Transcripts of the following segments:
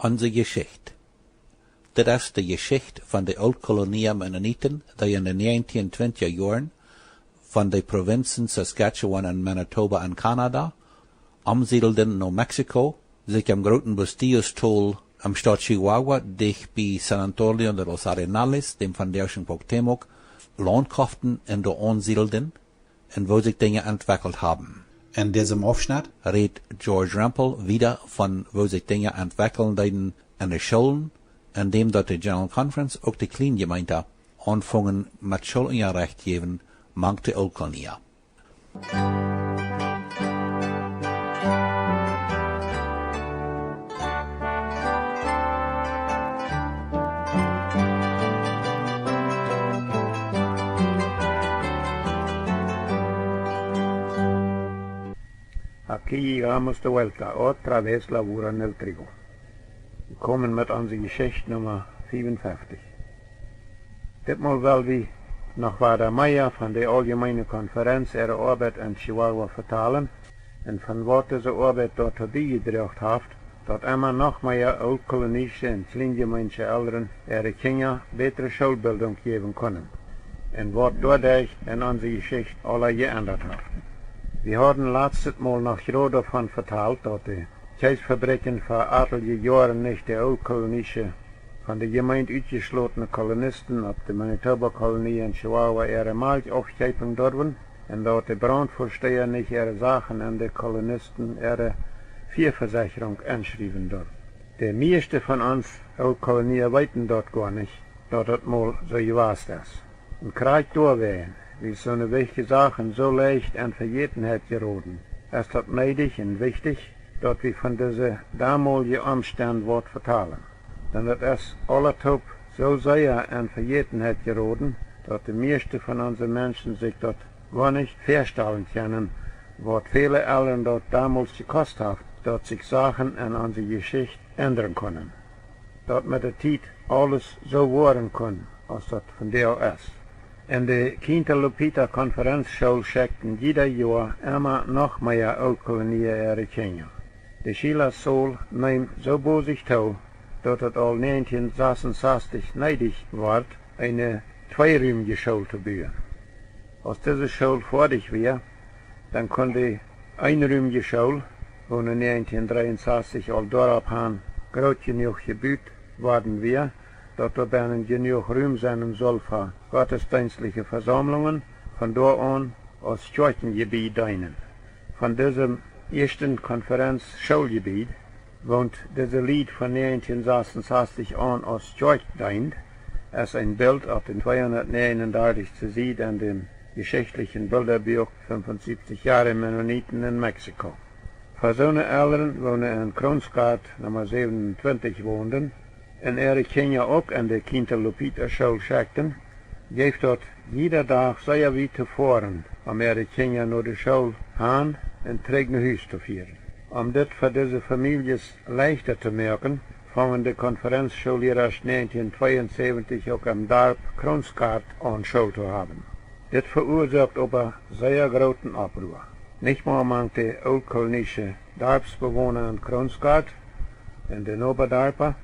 Onze Geschicht. Dit is de Geschicht van de oud-kolonie Mennoniten die in de 1920 jaren van de provincien Saskatchewan en Manitoba en Canada omsiedelden naar Mexico, zich am groten bestuurstol am Stadt Chihuahua, dicht bij San Antonio de los Arenales, dem van derschen Cuauhtémoc, Land kauften en door ansiedelden, en wo sich Dinge entwickelt haben. In diesem Aufschnitt redet George Rampel wieder von wo sich Dinge entwickeln in den Schulen, indem dort die General Conference auch die Kleingemeinde anfangen mit Schulunterricht geben, mangte Oldkolonie. Aquí llegamos de vuelta, otra vez labura en el trigo. Wir kommen mit unserer Geschichte Nummer 54. Ditmal will wir noch der Meier von der Auljemeene Konferez ihre Arbeit in Chihuahua vertalen und von was diese Arbeit dort beigetragen hat, dort immer noch mehr oldkolonische und kleingemeindliche Eltern ihre Kinder bessere Schulbildung geben können und was dadurch in unserer Geschichte alle geändert hat. Wir haben letztes Mal noch gerade davon vertelt, dass die Käsefabriken vor etliche Jahren nicht die oldkolonische, von der Gemeinde ausgeschlossene Kolonisten auf der Manitoba-Kolonie in Chihuahua ihre Milch aufgeben durften und dass die Brandvorsteher nicht ihre Sachen an die Kolonisten ihre Vierversicherung einschreiben durften. Die meisten von uns Oldkolonien weiten dort gar nicht, dass das mal so gewesen ist. Und Krieg durchwehen, wie so eine wichtige Sachen so leicht an Vergetenheit geraten, ist das nötig und wichtig, dass wir von dieser damaligen Umstand Wort vertalen. Denn das ist allertop so sehr an Vergetenheit geraten, dass die meisten von unseren Menschen sich dort gar nicht vorstellen können, was viele Eltern dort damals gekostet hat, dass sich Sachen in unserer Geschichte ändern können. Dass mit der Zeit alles so werden kann, als das von der ist. In der Konferenzschule schickten jeder Jahr immer noch mehr Oldkolonien ihre Kinder. Die Schülerzahl nimmt so bei sich zu, dass es all 1966 nötig wird, eine zweiräumige Schule zu bauen. Als diese Schule fertig war, dann konnte die einräumige Schule, wo 1963 all darauf groß genug gebaut worden war, dass da binnen genug Raum sein soll für gottesdienstliche Versammlungen, von dort an als Kirchengebiet dienen. Von diesem ersten Konferenz-Schulgebiet wohnt dieses Lied von 1966 an als Kirche dient, als ein Bild auf den 239 zu sehen an dem geschichtlichen Bilderbuch 75 Jahre Mennoniten in Mexiko. Für so eine Eltern, wo in Kronstadt Nummer 27 wohnten, und ihre Kinder auch an der Schule schickten, gibt dort jeder Tag sehr weit zu fahren, ihre Kinder nach der Schule hin und zurück nach Hause zu führen. Das für diese Familien leichter zu merken, fangen die Konferenzschullehrer 1972 auch am Dorf Kronstadt an Schule zu haben. Das verursacht aber sehr großen Aufruhr. Nicht nur manche oldkolonische Dorfsbewohner in Kronstadt, in den Oberdörfer,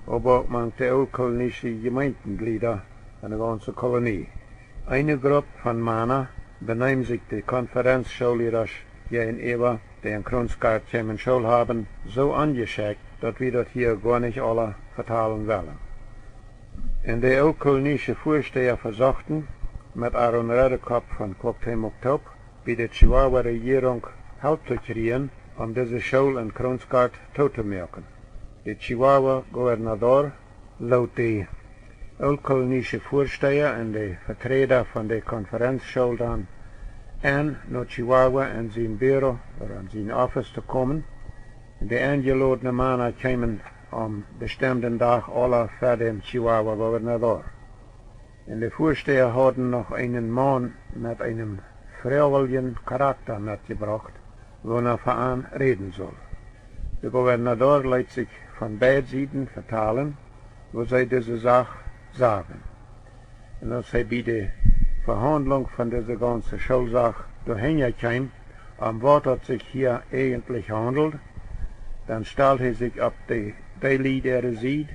aber auch manche oldkolonische Gemeindeglieder in der ganzen Kolonie. Eine Gruppe von Männern benehmen sich die Konferenzschullehrer gegenüber, die in Kronstadt keine Schule haben, so angeschickt, dass wir das hier gar nicht alle vertalen wollen. Und die oldkolonische Vorsteher versuchten, mit Aaron Redekopf von Cuauhtémoc bei der Chihuahua-Regierung Halt zu kriegen, diese Schule in Kronstadt zu merken. Der Chihuahua-Gouverneur laut die oldkolonische Vorsteher und die Vertreter von der Konferenzschule an nach Chihuahua in sein Büro oder in sein Office zu kommen. Die eingeladenen Männer kamen am bestimmten Tag alle für den Chihuahua-Gouverneur. Und die Vorsteher hatten noch einen Mann mit einem freiwilligen Charakter mitgebracht, wo er für ihn reden soll. Der Gouverneur lässt sich von beiden Seiten vertalen, wo sie diese Sache sagen. Und als er bei der Verhandlung von dieser ganzen Schulsache dahin kam, was es sich hier eigentlich handelt, dann stellt er sich auf die die Lied ziet,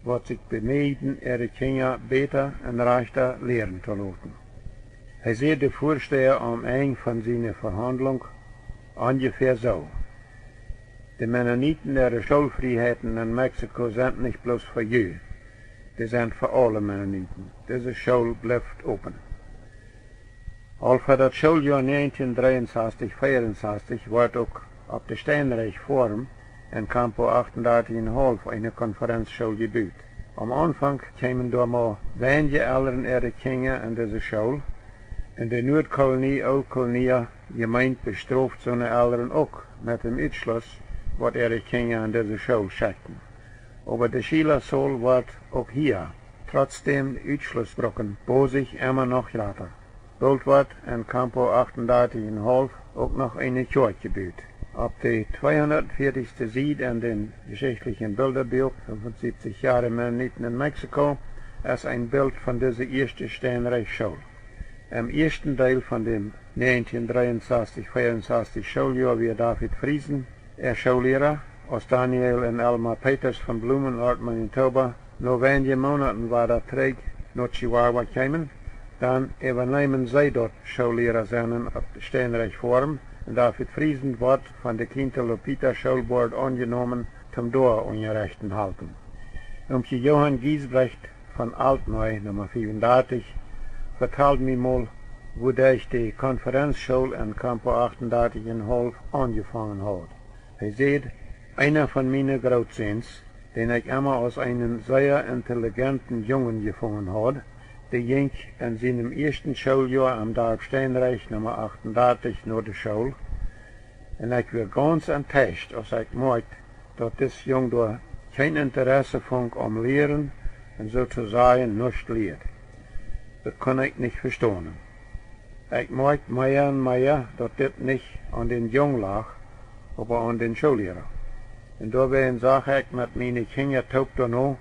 wat zich beneden Kinder beter en rechter leren te laten. Hij zei de voorsteher am eind van zijn verhandeling ungefähr so. De Mennoniten Schulvrijheden in Mexiko zijn niet bloß voor jou. Die zijn voor alle Mennoniten. Deze school blijft open. Al voor dat schooljaar 1963-64 wordt ook op de Steenreich Forum in Campo 38,5 een conferentie gebeurd. Am Anfang kwamen door maar wenige Eltern Kinder in deze school. In de Noordkolonie, Oudkolonie, gemeente bestraft zo'n Eltern ook met een uitschluss, wat Kinder in deze school schickten. Aber de Schülerzahl wordt ook hier, trotzdem de Uitschlussbrocken, bozig immer noch later. Bald wordt in Campo 38,5 ook nog een Kirche gebeurd. Op de 240. Seite in den geschichtlichen Bilderbuch, 75 Jahre Mennoniten in Mexiko, ist ein Bild von dieser ersten Steenreich-Schule. Im ersten Teil von dem 1963-64 Schuljahr wie David Friesen, Schullehrer, als Daniel und Elma Peters von Blumenort, Manitoba, nur wenige Monaten war der Träg nach Chihuahua gekommen, dann übernehmen sie dort Schullehrer sein auf der Steenreich Forum. David Friesen wordt van de Kintelopita Schulboard angenommen zum Dorunterrichten halten. Johann Giesbrecht von Altneu, Nummer 34, vertelt mir mal, wo ich die Konferenzschule in Campo 38,5 angefangen hat. Er sagt, einer von meinen Großzehns, den ich immer als einen sehr intelligenten Jungen gefunden habe, der ging in seinem ersten Schuljahr am Dorf Steenreich Nummer 38 nach der Schule. Und ich war ganz enttäuscht, als ich merkte, dass das Jung da kein Interesse fand am Lehren und sozusagen nicht lehrt. Das kann ich nicht verstehen. Ich merkte mehr und mehr, dass das nicht an den Jungen lag, aber an den Schullehrer. Und dabei sage ich mit meinen Kindern taub noch,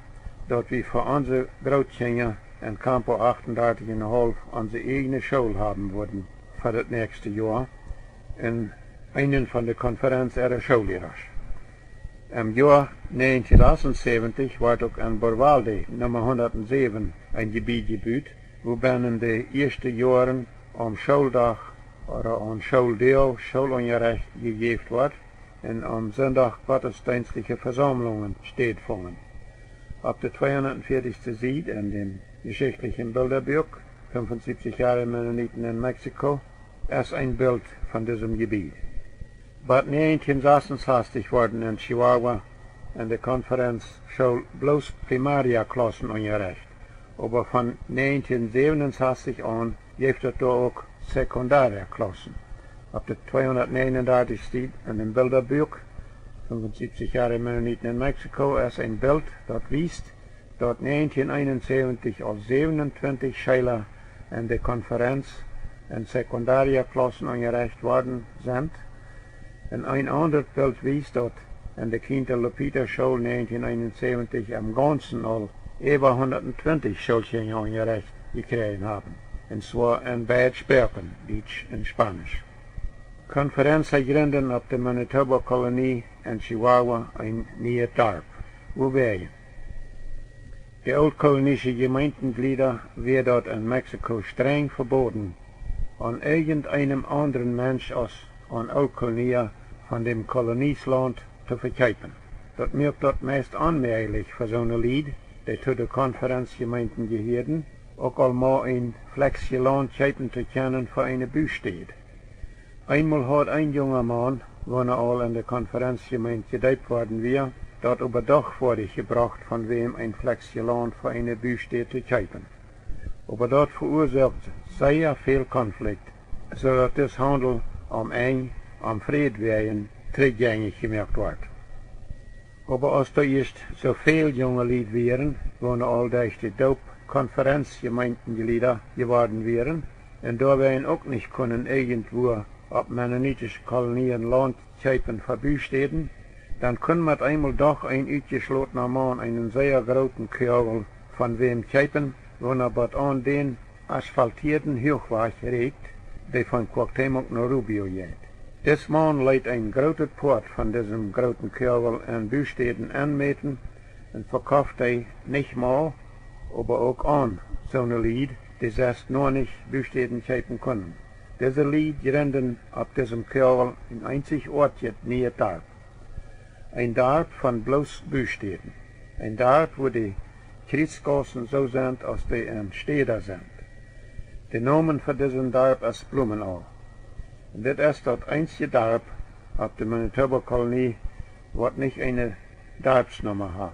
dass wir für unsere Großkinder in Campo 38,5 unsere eigene Schule haben würden für das nächste Jahr in einen von der Konferenz ihrer Schullehrer. Im Jahr 1978 war auch in Borvalde, Nummer 107, ein Gebiet gebaut, wo binnen de ersten Jahren am Schultag oder am Schuldeel Schulunterricht gegeben wird und am Sonntag gottesdienstliche Versammlungen stattfinden. Auf der 240. Seite in dem geschichtlichen Bilderbuch, 75 Jahre Mennoniten in Mexiko, ist ein Bild von diesem Gebiet. But 1966 wurden in Chihuahua in der Konferenz schon bloß Primarklassen unterrichtet, aber von 1967 an gibt es da auch Sekundarklassen. Auf der 239 steht in dem Bilderbuch, 75 Jahre Mennoniten in Mexiko, ist ein Bild, das weist, dass 1971 als 27 Schüler in der Konferenz in Sekundarklassen unterrichtet worden sind. Und ein anderes Bild weist, dass in der Kintelopita-Schule 1971 am Ganzen all über 120 Schulkinder unterrichtet gekriegt haben. Und zwar in beiden Sprachen, Deutsch und Spanisch. Die Konferenz hat gegründet auf der Manitoba-Kolonie in Chihuahua ein neues Dorf. Wobei die oldkolonischen Gemeindeglieder wird dort in Mexiko streng verboten, an irgendeinem anderen Mensch als an Oldkolonie von dem Koloniesland zu verkaufen. Das macht dort meist unmöglich für so eine Lied, die zu der Konferenzgemeinden gehören, auch einmal ein Flexje Land kaufen zu können für eine Büsteed. Einmal hat ein junger Mann, wenn er all in der Konferenzgemeinde gedeiht worden war, dort überdacht vorgebracht, von wem ein Flexje Land für eine Büsteed zu kaufen. Aber dort verursacht sehr viel Konflikt, so dass das Handel am Friedwegen rückgängig gemacht wird. Aber als da erst so viele junge Leute wären, wo all durch die Konferenzgemeindenglieder geworden wären, und da wir auch nicht können irgendwo auf mennonitische Kolonien Land kaufen für Büsteeden, dann können wir einmal doch ein uitgeschlossener Mann einen sehr großen Kegel von wem kaufen, wo er an den asphaltierten Hochweg regt, der von Cuauhtémoc nach Rubio geht. Des Mann leidt ein großes Port von diesem großen Körper an Büstäden anmeten und verkauft nicht mal, aber auch an so eine Lied, die erst nur nicht Büstäden kaufen können. Diese Lied rennen auf diesem Körper in einzig Ort näher Dorf. Ein Dorf von bloß Büstäden. Ein Dorf, wo die Kriegsgassen so sind, als die ein Städter sind. Der Name für diesen Dorf ist Blumenau. Und das ist das einzige Dorf auf der Manitoba-Kolonie, was nicht eine Dorfsnummer hat.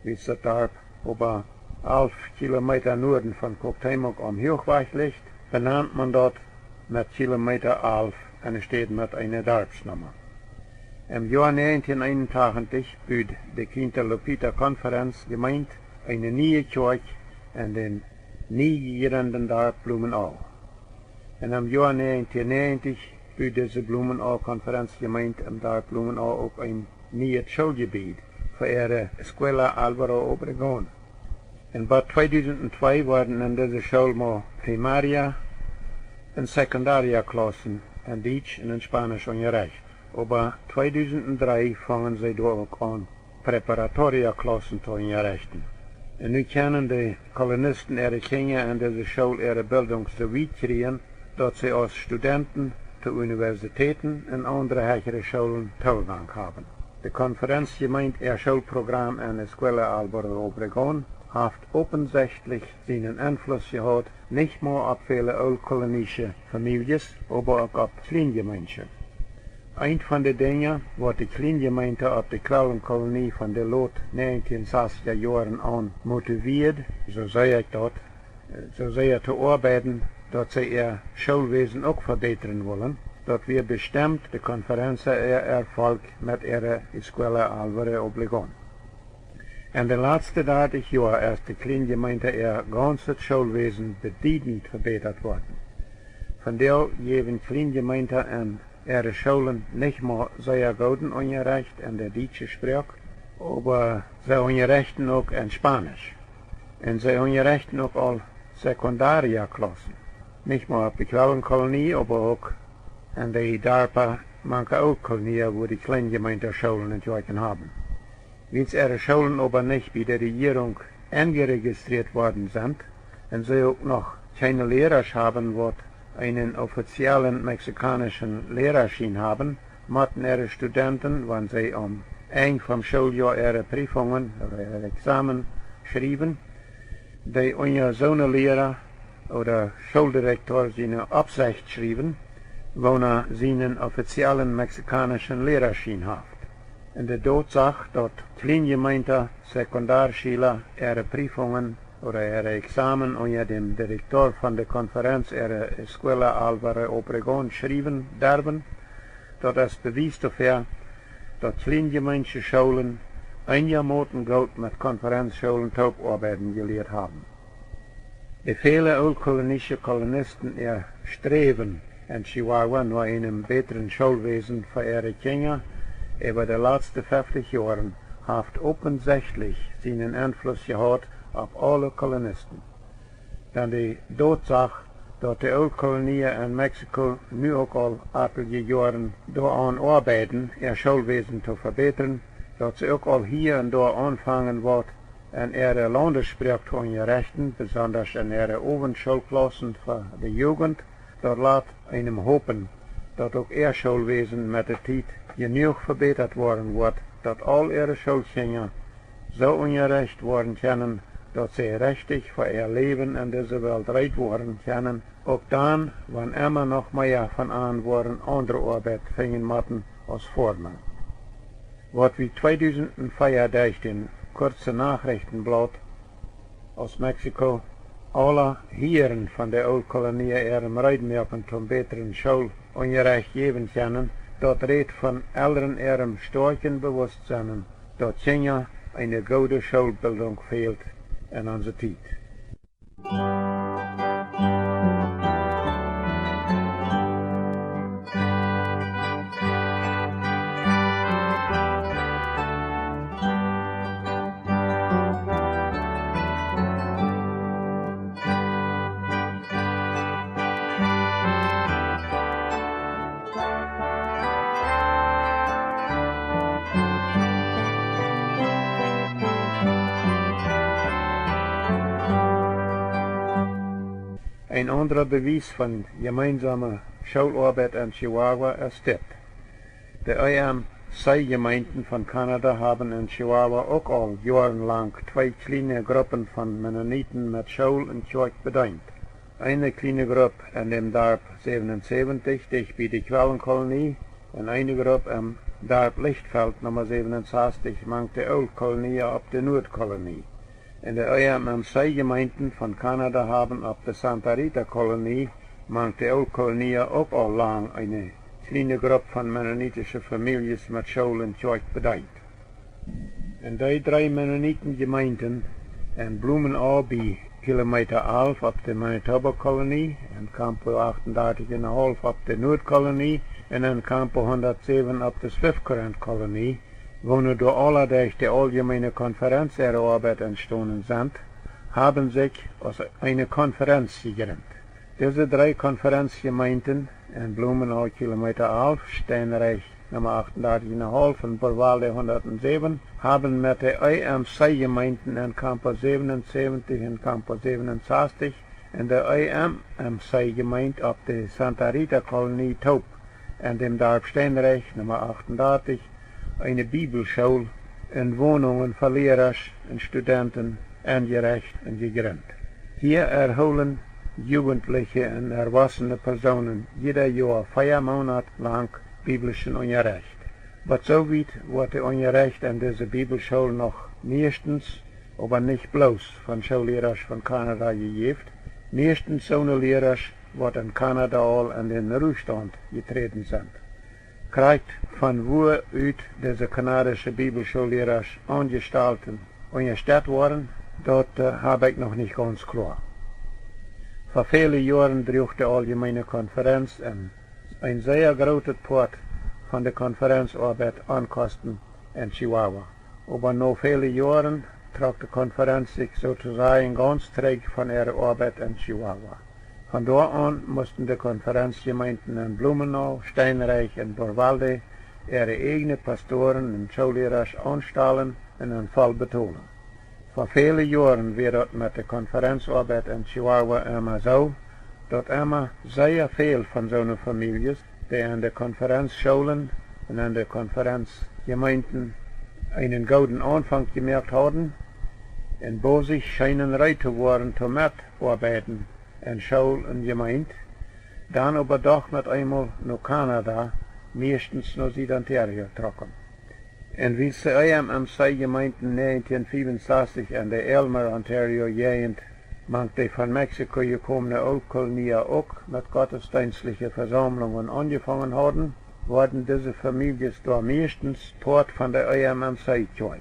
Wie ist das Dorf, über 11 Kilometer Norden von Cooktaimok am Hochweg liegt, benannt man dort mit Kilometer 11 eine Stadt mit einer Dorfsnummer. Im Jahr 1981 bot die Kinterlopiter Konferenz gemeint eine neue Kirche in den nie gegründeten Dorf Blumenau. Und im Jahr 1990 bot diese Blumenau-Konferenz gemeint im Dorf Blumenau auch ein neues Schulgebiet für ihre Escuela Álvaro Obregón. In Bad 2002 wurden in dieser Schule mal Primaria und Sekundaria-Klassen in Deutsch und in Spanisch unterrichtet. Aber 2003 fangen sie da auch an, Präparatoria-Klassen zu unterrichten. Und nun können die Kolonisten ihre Kinder in dieser Schule ihre Bildung so weit kriegen, dass sie als Studenten zu Universitäten und andere höhere Schulen Zugang haben. Die Konferenz gemeint ihr Schulprogramm an der Escuela Álvaro Obregón hat offensichtlich seinen Einfluss gehabt, nicht nur auf viele altkolonische Familien, aber auch auf Kleingemeinden. Ein von den Dingen, was die Kleingemeinde auf die Quellenkolonie von der Lot 1960er Jahren an motiviert, so sei ich dort, so sehr zu arbeiten, dass sie ihr Schulwesen auch verbessern wollen, dass wir bestimmt die Konferenz ihr Erfolg mit ihrer Escuela Álvaro Obregón. In den letzten 30 Jahren ist die Kleingemeinde ihr ganzes Schulwesen bedeutend verbessert worden. Von der geben Kleingemeinde an ihre Schulen nicht mehr sehr guten Unterricht in der deutschen Sprache, aber sie unterrichten auch in Spanisch. Und sie unterrichten auch all Sekundaria-Klassen. Nicht nur auf der Quellenkolonie, aber auch in der Dörfer manche Altkolonien, wo die Kleingemeinde-Schulen in Jorgen haben. Wenn ihre Schulen aber nicht bei der Regierung eingeregistriert worden sind und sie auch noch keine Lehrer haben, die einen offiziellen mexikanischen Lehrerschein haben, mussten ihre Studenten, wenn sie am Ende vom Schuljahr ihre Prüfungen oder ihre Examen schrieben, die unter so eine Lehrer oder Schuldirektor seine Absicht schrieben, wo er seinen offiziellen mexikanischen Lehrerschein hat. In der Tatsache, dass Kleingemeinde Sekundarschüler ihre Prüfungen oder ihre Examen unter dem Direktor von der Konferenz ihre Escuela Álvaro Obregón schrieben dürfen, dass das Beweis dafür, dass kleingemeindliche Schulen einigermaßen gut mit Konferenzschulen Taubarbeiten gelehrt haben. Die vielen altkolonische Kolonisten ihr Streben in Chihuahua nach einem besseren Schulwesen für ihre Kinder über die letzten 50 Jahre hat offensichtlich seinen Einfluss gehabt auf alle Kolonisten. Dann die Tatsache, dass die Altkolonien in Mexiko nu auch all einige Jahre daran arbeiten, ihr Schulwesen zu verbessern, dass sie auch all hier und da anfangen wird, in ihre Landessprache zu unterrichten, besonders in ihre Obenschulklassen für die Jugend, dort lässt einem hoffen, dass auch ihr Schulwesen mit der Zeit genug verbessert worden wird, dass all ihre Schulkinder so unterrichtet werden können, dass sie richtig für ihr Leben in dieser Welt reit werden können, auch dann, wenn immer noch mehr von an waren, andere Arbeit finden müssen als vorher. Was wie 2004 durch den kurzen Nachrichtenblatt aus Mexiko alle Herren von der Altkolonie ihrem Reitmerken zum besseren Schulunterricht geben können, dort redet von Eltern ihrem starken Bewusstsein, dass Kinder eine gute Schulbildung fehlt in unserer Zeit. Ein anderer Beweis von gemeinsamer Schularbeit in Chihuahua ist das. Die IMC-Gemeinden von Kanada haben in Chihuahua auch all jahrelang zwei kleine Gruppen von Mennoniten mit Schul und Kirche bedient. Eine kleine Gruppe in dem Dorf 77, dicht bei der Quellenkolonie, und eine Gruppe im Dorf Lichtfeld Nummer 67, mangt die Oldkolonie ab der Nordkolonie. In der IMC-Gemeinden von Kanada haben ab der Santa Rita-Kolonie, mangt die Oldkolonie auch all lang eine kleine Gruppe von mennonitischen Familien mit Schule und Kirche bedient. In die drei Mennoniten-Gemeinden in Blumenau bei Kilometer 11 ab der Manitoba-Kolonie, in Campo 38,5 ab der Nordkolonie und in Campo 107 ab der Swift-Current-Kolonie, wohnen durch allerdings die Auljemeene Konferenz ihre Arbeit entstanden sind, haben sich aus einer Konferenz gegründet. Diese drei Konferenzgemeinden in Blumenau Kilometer 11, Steinreich Nummer 38,5 und Borvalde 107 haben mit den IMC-Gemeinden in Campo 77 und Campo 67 in der IMC-Gemeinde ab der Santa Rita-Kolonie Taub in dem Dorf Steinreich Nummer 38 eine Bibelschule in Wohnungen für Lehrer und Studenten angerecht und gegründet. Hier erholen Jugendliche und erwachsene Personen jeder Jahr 4 Monate lang biblischen Unterricht. Aber so weit wird der Unterricht an dieser Bibelschule noch meistens, aber nicht bloß von Schullehrern von Kanada gegeben. Meistens so eine Lehrer wird in Kanada all in den Ruhestand getreten sind. Kriegt von wo aus diese kanadische Bibelschullehrer angestalten unterstellt worden, dort habe ich noch nicht ganz klar. Vor vielen Jahren trug die Auljemeene Konferenz ein sehr großes Part von der Konferenzarbeit ankosten in Chihuahua. Aber nach vielen Jahren trug die Konferenz sich sozusagen ganz träge von ihrer Arbeit in Chihuahua. Von dort an mussten die Konferenzgemeinden in Blumenau, Steinreich und Borvalde ihre eigenen Pastoren und Schullehrer anstellen und einen Fall betonen. Vor vielen Jahren wird mit der Konferenzarbeit in Chihuahua immer so, dass immer sehr viel von so einer Familien, die an der Konferenzschulen und an der Konferenzgemeinden einen guten Anfang gemerkt haben, und wo sich scheinen bereit zu werden, zu mitarbeiten in Schule und Gemeinde, dann aber doch mit einmal nach Kanada, meistens nach Südontario trocken. Und wie sie IMC-Gemeinden 1965 in der Elmer, Ontario gegend, manch die von Mexiko gekommene Oldkolonie auch mit gottesdienstlichen Versammlungen angefangen haben, wurden diese Familien da meistens Part von der IMC-Kirche,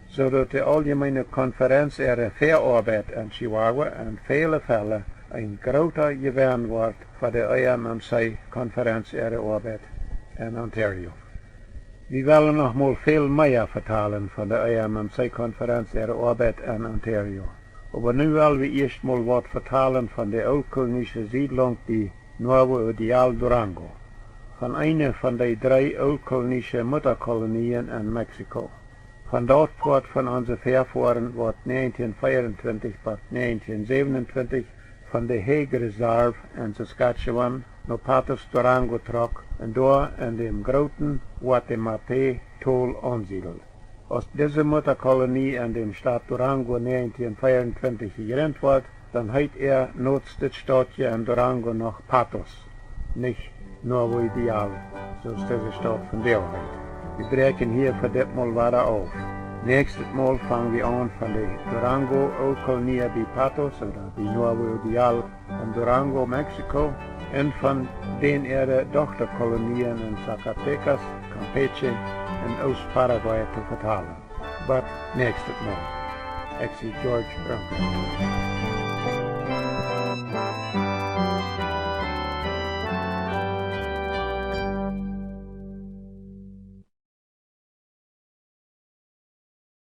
so dass die Auljemeene Konferenz ihre Verarbeit in Chihuahua in vielen Fällen ein großer Gewinn wird für die IMC-Konferenz ihre Arbeit in Ontario. Wir wollen noch mal viel mehr vertalen von der IMC-Konferenz ihre Arbeit in Ontario. Aber nun wollen wir erst mal was vertalen von der oldkolonischen Siedlung, die Nuevo Ideal Durango, von einer von den 3 oldkolonischen Mutterkolonien in Mexiko. Von dort fort von unseren Vorfahren wird 1924 bis 1927 von der Hague Reserve in Saskatchewan nach Patos Durango trok und dort in dem großen Guatemala-Toll ansiedelt. Als diese Mutterkolonie in dem Staat Durango 1924 gegründet wird, dann heißt nutzt das Stadtje in Durango noch Patos, nicht Nuevo Ideal, so ist diese Stadt von der Welt. Wir brechen hier für das Mal weiter auf. Nächstes Mal fangen wir an von der Durango Oldkolonie bei Patos oder bei Nuevo Ideal in Durango, Mexiko, und von den ihre Tochterkolonien in Zacatecas, Campeche und Ost-Paraguay zu vertalen. Aber nächstes Mal. Ich bin George Bronco.